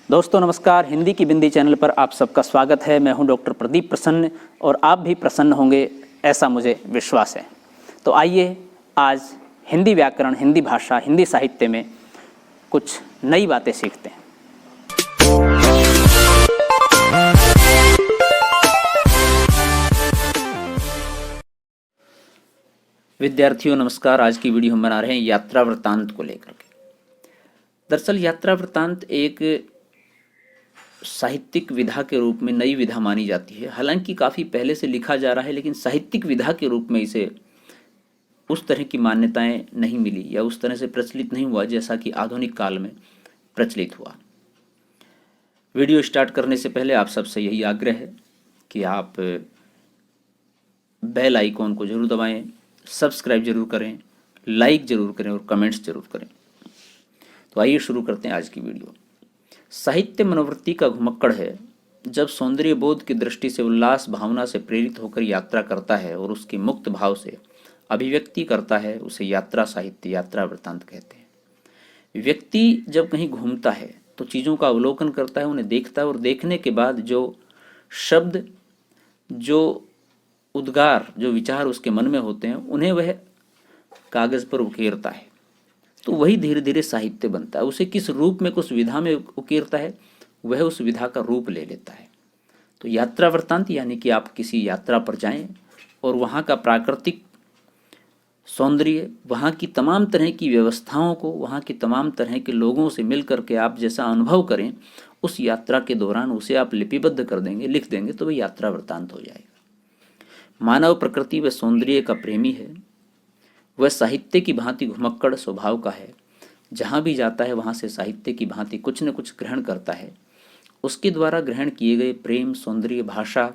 दोस्तों नमस्कार, हिंदी की बिंदी चैनल पर आप सबका स्वागत है। मैं हूं डॉक्टर प्रदीप प्रसन्न और आप भी प्रसन्न होंगे ऐसा मुझे विश्वास है। तो आइए आज हिंदी व्याकरण, हिंदी भाषा, हिंदी साहित्य में कुछ नई बातें सीखते हैं। विद्यार्थियों नमस्कार। आज की वीडियो हम बना रहे हैं यात्रा वृत्तांत को लेकर के। दरअसल यात्रा वृत्तांत एक साहित्यिक विधा के रूप में नई विधा मानी जाती है। हालांकि काफ़ी पहले से लिखा जा रहा है, लेकिन साहित्यिक विधा के रूप में इसे उस तरह की मान्यताएं नहीं मिली या उस तरह से प्रचलित नहीं हुआ जैसा कि आधुनिक काल में प्रचलित हुआ। वीडियो स्टार्ट करने से पहले आप सबसे यही आग्रह है कि आप बेल आइकॉन को जरूर दबाएं, सब्सक्राइब जरूर करें, लाइक जरूर करें और कमेंट्स जरूर करें। तो आइए शुरू करते हैं आज की वीडियो। साहित्य मनोवृत्ति का घुमक्कड़ है। जब सौंदर्य बोध की दृष्टि से उल्लास भावना से प्रेरित होकर यात्रा करता है और उसकी मुक्त भाव से अभिव्यक्ति करता है, उसे यात्रा साहित्य, यात्रा वृत्तांत कहते हैं। व्यक्ति जब कहीं घूमता है तो चीज़ों का अवलोकन करता है, उन्हें देखता है और देखने के बाद जो शब्द, जो उद्गार, जो विचार उसके मन में होते हैं, उन्हें वह कागज़ पर उकेरता है। तो वही धीरे धीरे साहित्य बनता है। उसे किस रूप में, किस विधा में उकेरता है, वह उस विधा का रूप ले लेता है। तो यात्रा वृत्तांत यानी कि आप किसी यात्रा पर जाएं और वहाँ का प्राकृतिक सौंदर्य, वहाँ की तमाम तरह की व्यवस्थाओं को, वहाँ के तमाम तरह के लोगों से मिल करके आप जैसा अनुभव करें, उस यात्रा के दौरान उसे आप लिपिबद्ध कर देंगे, लिख देंगे, तो वह यात्रा वृत्तांत हो जाएगा। मानव प्रकृति व सौंदर्य का प्रेमी है। वह साहित्य की भांति घुमक्कड़ स्वभाव का है। जहाँ भी जाता है वहाँ से साहित्य की भांति कुछ न कुछ ग्रहण करता है। उसके द्वारा ग्रहण किए गए प्रेम, सौंदर्य, भाषा,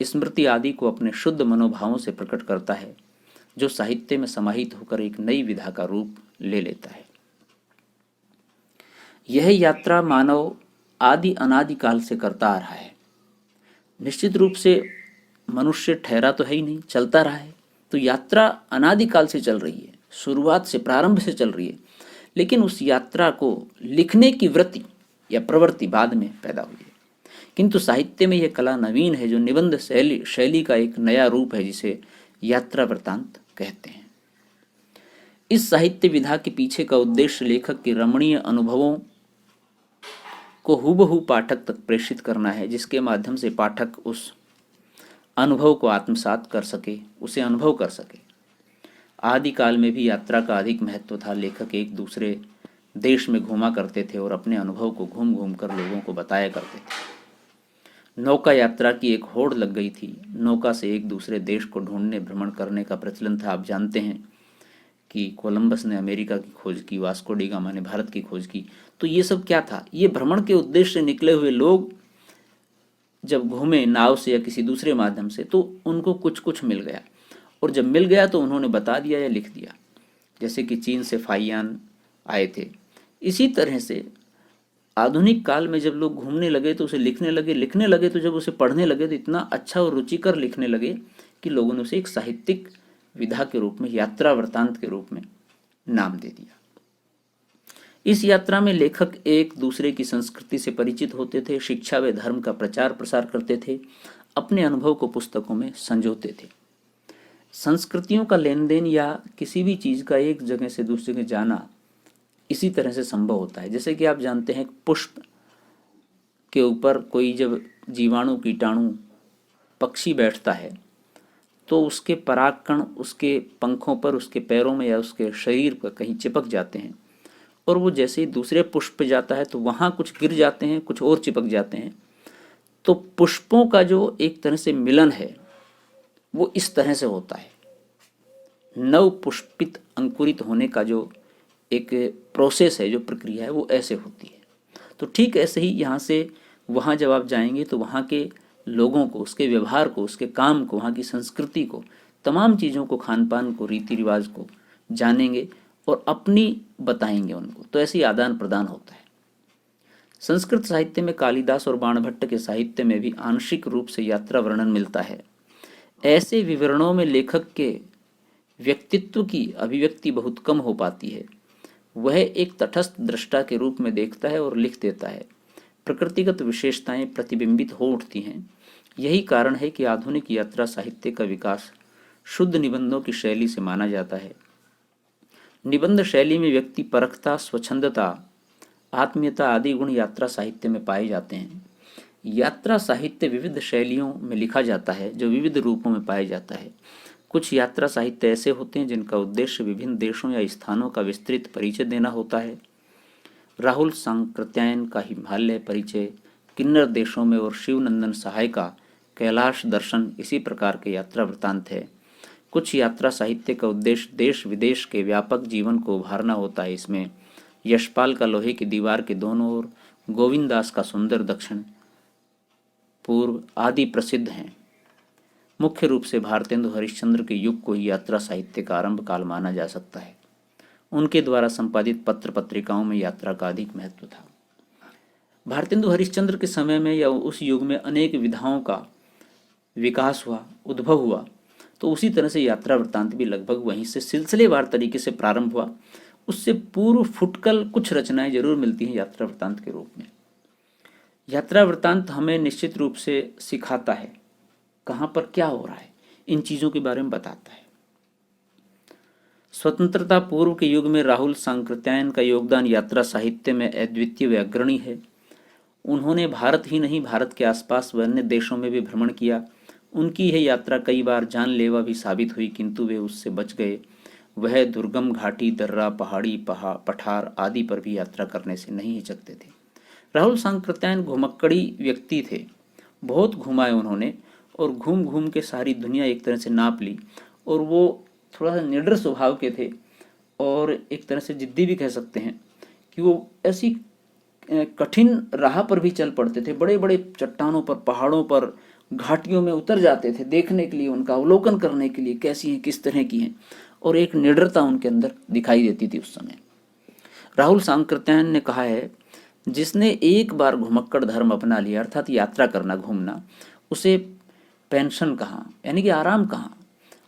स्मृति आदि को अपने शुद्ध मनोभावों से प्रकट करता है, जो साहित्य में समाहित होकर एक नई विधा का रूप ले लेता है। यह यात्रा मानव आदि अनादि काल से करता आ रहा है। निश्चित रूप से मनुष्य ठहरा तो है ही नहीं, चलता रहा है। तो यात्रा अनादिकाल से चल रही है, शुरुआत से, प्रारंभ से चल रही है। लेकिन उस यात्रा को लिखने की वृत्ति या प्रवृत्ति बाद में पैदा हुई है। किंतु साहित्य में यह कला नवीन है, जो निबंध शैली का एक नया रूप है, जिसे यात्रा वृत्तांत कहते हैं। इस साहित्य विधा के पीछे का उद्देश्य लेखक के रमणीय अनुभवों को हूबहू पाठक तक प्रेषित करना है, जिसके माध्यम से पाठक उस अनुभव को आत्मसात कर सके, उसे अनुभव कर सके। आदिकाल में भी यात्रा का अधिक महत्व था। लेखक एक दूसरे देश में घूमा करते थे और अपने अनुभव को घूम घूम कर लोगों को बताया करते थे। नौका यात्रा की एक होड़ लग गई थी। नौका से एक दूसरे देश को ढूंढने, भ्रमण करने का प्रचलन था। आप जानते हैं कि कोलंबस ने अमेरिका की खोज की, वास्को डी गामा ने भारत की खोज की। तो ये सब क्या था? ये भ्रमण के उद्देश्य से निकले हुए लोग जब घूमे नाव से या किसी दूसरे माध्यम से, तो उनको कुछ कुछ मिल गया, और जब मिल गया तो उन्होंने बता दिया या लिख दिया। जैसे कि चीन से फाइयान आए थे। इसी तरह से आधुनिक काल में जब लोग घूमने लगे तो उसे लिखने लगे, लिखने लगे तो जब उसे पढ़ने लगे तो इतना अच्छा और रुचिकर लिखने लगे कि लोगों ने उसे एक साहित्यिक विधा के रूप में, यात्रा वृत्तांत के रूप में नाम दे दिया। इस यात्रा में लेखक एक दूसरे की संस्कृति से परिचित होते थे, शिक्षा व धर्म का प्रचार प्रसार करते थे, अपने अनुभव को पुस्तकों में संजोते थे। संस्कृतियों का लेन देन या किसी भी चीज़ का एक जगह से दूसरी जगह जाना इसी तरह से संभव होता है। जैसे कि आप जानते हैं, पुष्प के ऊपर कोई जब जीवाणु, कीटाणु, पक्षी बैठता है तो उसके परागकण उसके पंखों पर, उसके पैरों में या उसके शरीर पर कहीं चिपक जाते हैं, और वो जैसे ही दूसरे पुष्प पे जाता है तो वहाँ कुछ गिर जाते हैं, कुछ और चिपक जाते हैं। तो पुष्पों का जो एक तरह से मिलन है वो इस तरह से होता है। नव पुष्पित, अंकुरित होने का जो एक प्रोसेस है, जो प्रक्रिया है, वो ऐसे होती है। तो ठीक ऐसे ही यहाँ से वहाँ जब आप जाएंगे तो वहाँ के लोगों को, उसके व्यवहार को, उसके काम को, वहाँ की संस्कृति को, तमाम चीज़ों को, खान पान को, रीति रिवाज को जानेंगे और अपनी बताएंगे उनको। तो ऐसे ही आदान प्रदान होता है। संस्कृत साहित्य में कालिदास और बाणभट्ट के साहित्य में भी आंशिक रूप से यात्रा वर्णन मिलता है। ऐसे विवरणों में लेखक के व्यक्तित्व की अभिव्यक्ति बहुत कम हो पाती है। वह एक तटस्थ दृष्टा के रूप में देखता है और लिख देता है। प्रकृतिगत विशेषताएं प्रतिबिंबित हो उठती हैं। यही कारण है कि आधुनिक यात्रा साहित्य का विकास शुद्ध निबंधों की शैली से माना जाता है। निबंध शैली में व्यक्ति परखता, स्वच्छंदता, आत्मीयता आदि गुण यात्रा साहित्य में पाए जाते हैं। यात्रा साहित्य विविध शैलियों में लिखा जाता है, जो विविध रूपों में पाया जाता है। कुछ यात्रा साहित्य ऐसे होते हैं जिनका उद्देश्य विभिन्न देशों या स्थानों का विस्तृत परिचय देना होता है। राहुल सांकृत्यायन का हिमालय परिचय, किन्नर देशों में, और शिवनंदन सहाय का कैलाश दर्शन इसी प्रकार के यात्रा वृत्तांत है। कुछ यात्रा साहित्य का उद्देश्य देश विदेश के व्यापक जीवन को उभारना होता है। इसमें यशपाल का लोहे की दीवार के दोनों ओर, गोविंद दास का सुंदर दक्षिण पूर्व आदि प्रसिद्ध हैं। मुख्य रूप से भारतेंदु हरिश्चंद्र के युग को ही यात्रा साहित्य का आरंभ काल माना जा सकता है। उनके द्वारा संपादित पत्र पत्रिकाओं में यात्रा का अधिक महत्व था। भारतेंदु हरिश्चंद्र के समय में या उस युग में अनेक विधाओं का विकास हुआ, उद्भव हुआ, तो उसी तरह से यात्रा वृत्तांत भी लगभग वहीं से सिलसिलेवार तरीके से प्रारंभ हुआ। उससे पूर्व फुटकल कुछ रचनाएं जरूर मिलती हैं यात्रा वृत्तांत के रूप में। यात्रा वृत्तांत हमें निश्चित रूप से सिखाता है कहाँ पर क्या हो रहा है, इन चीज़ों के बारे में बताता है। स्वतंत्रता पूर्व के युग में राहुल सांकृत्यायन का योगदान यात्रा साहित्य में अद्वितीय व अग्रणी है। उन्होंने भारत ही नहीं, भारत के आसपास व अन्य देशों में भी भ्रमण किया। उनकी यह यात्रा कई बार जानलेवा भी साबित हुई, किंतु वे उससे बच गए। वह दुर्गम घाटी, दर्रा, पहाड़ी, पठार आदि पर भी यात्रा करने से नहीं हिचकते थे। राहुल सांकृत्यायन घुमक्कड़ी व्यक्ति थे, बहुत घुमाए उन्होंने, और घूम घूम के सारी दुनिया एक तरह से नाप ली। और वो थोड़ा सा निडर स्वभाव के थे, और एक तरह से जिद्दी भी कह सकते हैं कि वो ऐसी कठिन राह पर भी चल पड़ते थे। बड़े बड़े चट्टानों पर, पहाड़ों पर, घाटियों में उतर जाते थे देखने के लिए, उनका अवलोकन करने के लिए कैसी हैं, किस तरह की हैं, और एक निडरता उनके अंदर दिखाई देती थी उस समय। राहुल सांकृत्यायन ने कहा है, जिसने एक बार घुमक्कड़ धर्म अपना लिया, अर्थात यात्रा करना, घूमना, उसे पेंशन कहाँ, यानी कि आराम कहाँ,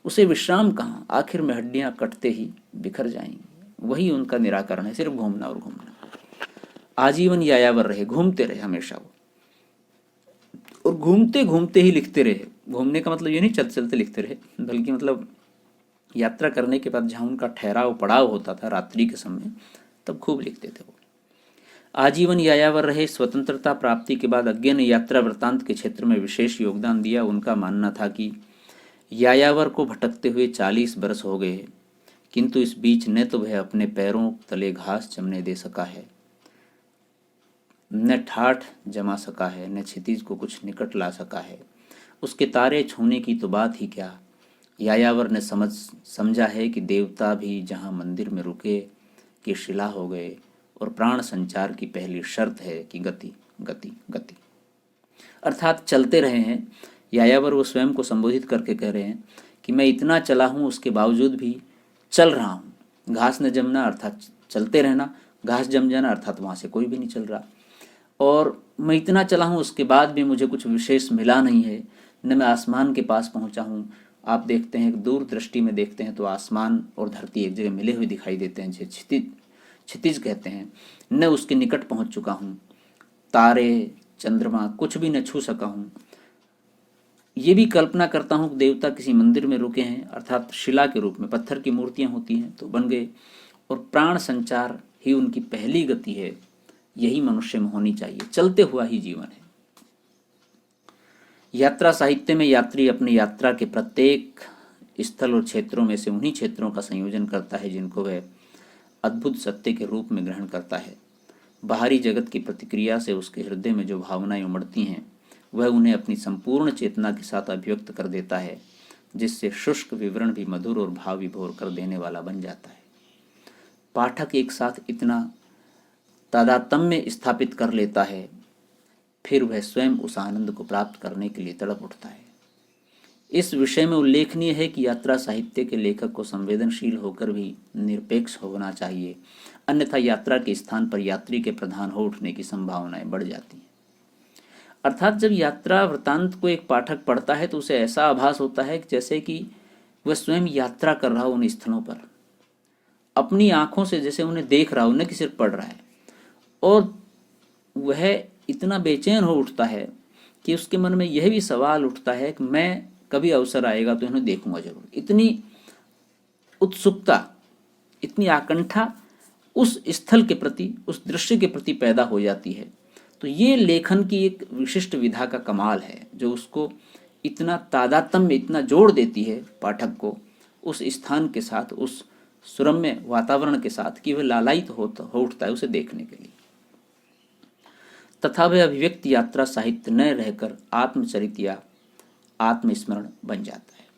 उसे विश्राम कहाँ, आखिर में हड्डियां कटते ही बिखर जाएंगी। वही उनका निराकरण है, सिर्फ घूमना और घूमना। आजीवन यायावर रहे, घूमते रहे हमेशा वो, और घूमते घूमते ही लिखते रहे। घूमने का मतलब ये नहीं चलते चलते लिखते रहे, बल्कि मतलब यात्रा करने के बाद जहाँ उनका ठहराव पड़ाव होता था रात्रि के समय, तब खूब लिखते थे वो। आजीवन यायावर रहे। स्वतंत्रता प्राप्ति के बाद अज्ञे ने यात्रा वृत्तांत के क्षेत्र में विशेष योगदान दिया। उनका मानना था कि यायावर को भटकते हुए 40 बरस हो गए, किंतु इस बीच न तो वह अपने पैरों तले घास जमने दे सका है, न ठाठ जमा सका है, न क्षितिज को कुछ निकट ला सका है। उसके तारे छूने की तो बात ही क्या। यायावर ने समझा है कि देवता भी जहाँ मंदिर में रुके कि शिला हो गए, और प्राण संचार की पहली शर्त है कि गति गति गति, अर्थात चलते रहे हैं। यायावर वो स्वयं को संबोधित करके कह रहे हैं कि मैं इतना चला हूँ, उसके बावजूद भी चल रहा हूँ। घास न जमना अर्थात चलते रहना, घास जम जाना अर्थात वहाँ से कोई भी नहीं चल रहा। और मैं इतना चला हूँ, उसके बाद भी मुझे कुछ विशेष मिला नहीं है, न मैं आसमान के पास पहुँचा हूँ। आप देखते हैं, दूर दृष्टि में देखते हैं तो आसमान और धरती एक जगह मिले हुए दिखाई देते हैं, जिसे क्षितिज कहते हैं। न उसके निकट पहुँच चुका हूँ, तारे चंद्रमा कुछ भी न छू सका हूँ। ये भी कल्पना करता हूँ कि देवता किसी मंदिर में रुके हैं, अर्थात शिला के रूप में, पत्थर की मूर्तियाँ होती हैं तो बन गए, और प्राण संचार ही उनकी पहली गति है। यही मनुष्य में होनी चाहिए, चलते हुआ ही जीवन है। यात्रा साहित्य में यात्री अपनी यात्रा के प्रत्येक स्थल और क्षेत्रों में से उन्हीं क्षेत्रों का संयोजन करता है जिनको वह अद्भुत सत्य के रूप में ग्रहण करता है। बाहरी जगत की प्रतिक्रिया से उसके हृदय में जो भावनाएं उमड़ती हैं, वह उन्हें अपनी संपूर्ण चेतना के साथ अभिव्यक्त कर देता है, जिससे शुष्क विवरण भी मधुर और भाव विभोर कर देने वाला बन जाता है। पाठक एक साथ इतना तादात्म्य स्थापित कर लेता है, फिर वह स्वयं उस आनंद को प्राप्त करने के लिए तड़प उठता है। इस विषय में उल्लेखनीय है कि यात्रा साहित्य के लेखक को संवेदनशील होकर भी निरपेक्ष होना चाहिए, अन्यथा यात्रा के स्थान पर यात्री के प्रधान हो उठने की संभावनाएं बढ़ जाती हैं। अर्थात जब यात्रा वृत्तांत को एक पाठक पढ़ता है तो उसे ऐसा आभास होता है कि जैसे कि वह स्वयं यात्रा कर रहा हो उन स्थलों पर, अपनी आंखों से जैसे उन्हें देख रहा हो, न कि सिर्फ पढ़ रहा है। और वह इतना बेचैन हो उठता है कि उसके मन में यह भी सवाल उठता है कि मैं कभी अवसर आएगा तो इन्हें देखूंगा जरूर। इतनी उत्सुकता, इतनी आकंठा उस स्थल के प्रति, उस दृश्य के प्रति पैदा हो जाती है। तो ये लेखन की एक विशिष्ट विधा का कमाल है, जो उसको इतना तादात्म्य, इतना जोड़ देती है पाठक को उस स्थान के साथ, उस सुरम्य वातावरण के साथ, कि वह लालायित हो उठता है उसे देखने के लिए। तथा वह अभिव्यक्ति यात्रा साहित्य न रहकर आत्मचरित या आत्मस्मरण बन जाता है।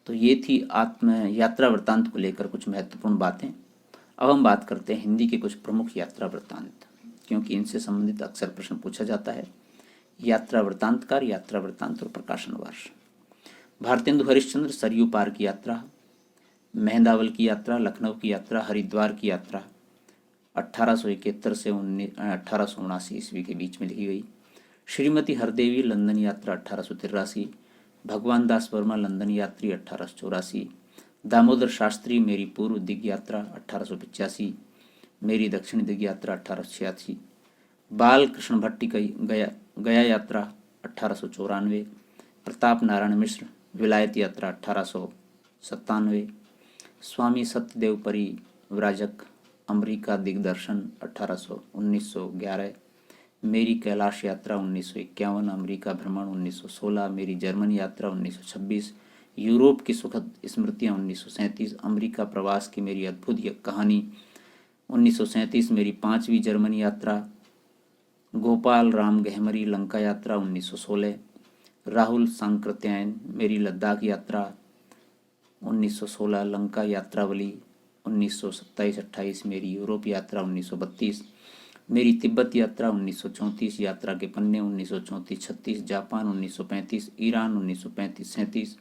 तो ये थी आत्म यात्रा वृत्तांत को लेकर कुछ महत्वपूर्ण बातें। अब हम बात करते हैं हिंदी के कुछ प्रमुख यात्रा वृत्तांत, क्योंकि इनसे संबंधित अक्सर प्रश्न पूछा जाता है। यात्रा वृत्तांतकार, यात्रा वृत्तांत और प्रकाशन वर्ष। भारतेंदु हरिश्चंद्र सरयू पार की यात्रा, मेहंदावल की यात्रा, लखनऊ की यात्रा, हरिद्वार की यात्रा 1871 से 1879 ईस्वी के बीच में लिखी गई। श्रीमती हरदेवी लंदन यात्रा 1883, भगवान दास वर्मा लंदन यात्री 1884, दामोदर शास्त्री मेरी पूर्व दिग्ग यात्रा 1885, मेरी दक्षिण दिग्ग यात्रा 1886, बाल कृष्ण भट्ट की गया यात्रा 1894, प्रताप नारायण मिश्र विलायत यात्रा 1897, स्वामी सत्यदेव परी व्राजक अमेरिका दिग्दर्शन 1911, मेरी कैलाश यात्रा 1951, अमेरिका भ्रमण 1916, मेरी जर्मन यात्रा 1926, यूरोप की सुखद स्मृतियाँ 1937, अमेरिका प्रवास की मेरी अद्भुत कहानी 1937, मेरी 5वीं जर्मन यात्रा, गोपाल राम गहमरी लंका यात्रा 1916, राहुल सांकृत्यायन मेरी लद्दाख यात्रा 1916, लंका यात्रावली 1927-28, मेरी यूरोप यात्रा 1932, मेरी तिब्बत यात्रा 1934, यात्रा के पन्ने 1934-36, जापान 1935, ईरान 1935-37,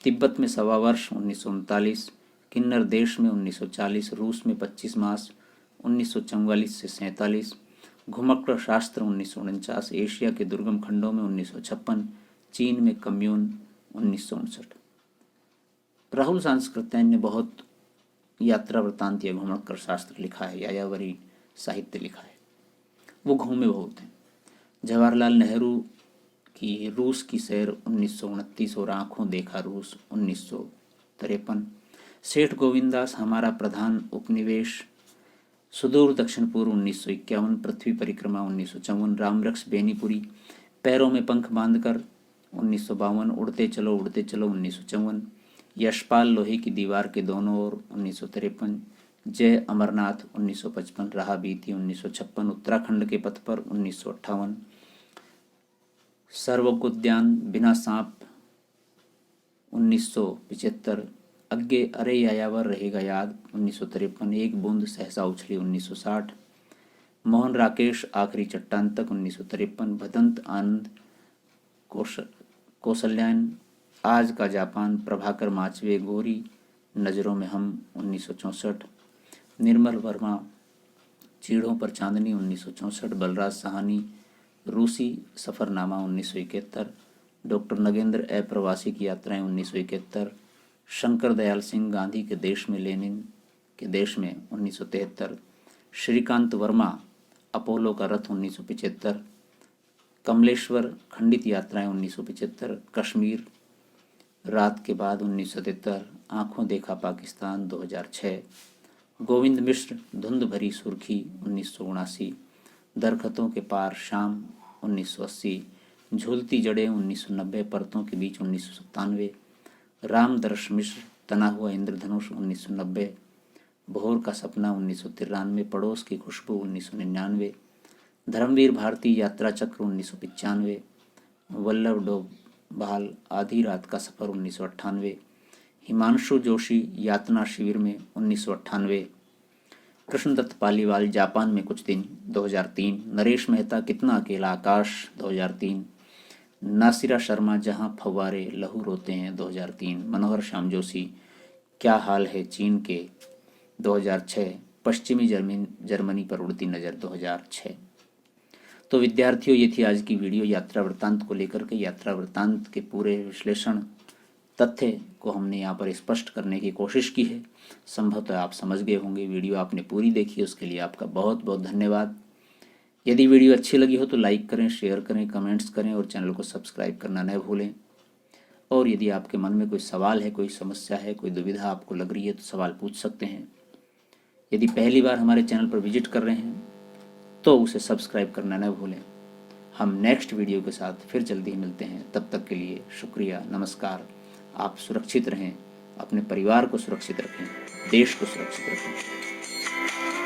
तिब्बत में सवा वर्ष 1939, किन्नर देश में 1940, रूस में 25 मास 1944 से 47, घुमक्कड़ शास्त्र 1949, एशिया के दुर्गम खंडों में 1956, चीन में कम्यून 1959। राहुल सांस्कृत्यायन ने बहुत यात्रा वृत्तांत या घुमक्कड़ शास्त्र लिखा है, यायावरी साहित्य लिखा है। वो घूमे बहुत हैं। जवाहरलाल नेहरू की रूस की सैर 1929 और आंखों देखा रूस 1953, सेठ गोविंदास हमारा प्रधान उपनिवेश सुदूर दक्षिण पूर्व 1951, पृथ्वी परिक्रमा 1954, रामरक्ष बेनीपुरी पैरों में पंख बांधकर 1952, उड़ते चलो 1954, यशपाल लोहे की दीवार के दोनों ओर 1953, जय अमरनाथ 1955, राह बीती 1956, उत्तराखंड के पथ पर 1958, सर्वकोद्यान बिना सांप 1975, अग्गे अरे यायावर रहेगा याद 1953, एक बूंद सहसा उछली 1960, मोहन राकेश आखिरी चट्टान तक 1953, भदंत आनंद कौशल्यायन आज का जापान, प्रभाकर माचवे गोरी नज़रों में हम 1964, निर्मल वर्मा चीढ़ों पर चांदनी 1964, बलराज साहनी रूसी सफ़रनामा 1971, डॉक्टर नगेंद्र अप्रवासी की यात्राएं 1971, शंकर दयाल सिंह गांधी के देश में लेनिन के देश में 1973, श्रीकांत वर्मा अपोलो का रथ 1975, कमलेश्वर खंडित यात्राएं 1975, कश्मीर रात के बाद 1977, आंखों देखा पाकिस्तान 2006, गोविंद मिश्र धुंध भरी सुर्खी 1979, दरखतों के पार शाम 1980, झूलती जड़ें 1990, परतों के बीच 1997, रामदर्श मिश्र तना हुआ इंद्रधनुष 1990, भोर का सपना 1993, पड़ोस की खुशबू 1999, धर्मवीर भारती यात्रा चक्र 1995, वल्लभ डोभाल आधी रात का सफ़र 1998, हिमांशु जोशी यातना शिविर में 1998, कृष्णदत्त पालीवाल जापान में कुछ दिन 2003, नरेश मेहता कितना अकेला आकाश 2003, नासिरा शर्मा जहां फव्वारे लहू रोते हैं 2003, मनोहर श्याम जोशी क्या हाल है चीन के 2006, पश्चिमी जर्मनी पर उड़ती नज़र 2006। तो विद्यार्थियों, ये थी आज की वीडियो यात्रा वृत्तांत को लेकर के। यात्रा वृत्तांत के पूरे विश्लेषण तथ्य को हमने यहाँ पर स्पष्ट करने की कोशिश की है। संभवतः आप समझ गए होंगे। वीडियो आपने पूरी देखी, उसके लिए आपका बहुत बहुत धन्यवाद। यदि वीडियो अच्छी लगी हो तो लाइक करें, शेयर करें, कमेंट्स करें और चैनल को सब्सक्राइब करना न भूलें। और यदि आपके मन में कोई सवाल है, कोई समस्या है, कोई दुविधा आपको लग रही है तो सवाल पूछ सकते हैं। यदि पहली बार हमारे चैनल पर विजिट कर रहे हैं तो उसे सब्सक्राइब करना न भूलें। हम नेक्स्ट वीडियो के साथ फिर जल्दी ही मिलते हैं। तब तक के लिए शुक्रिया, नमस्कार। आप सुरक्षित रहें, अपने परिवार को सुरक्षित रखें, देश को सुरक्षित रखें।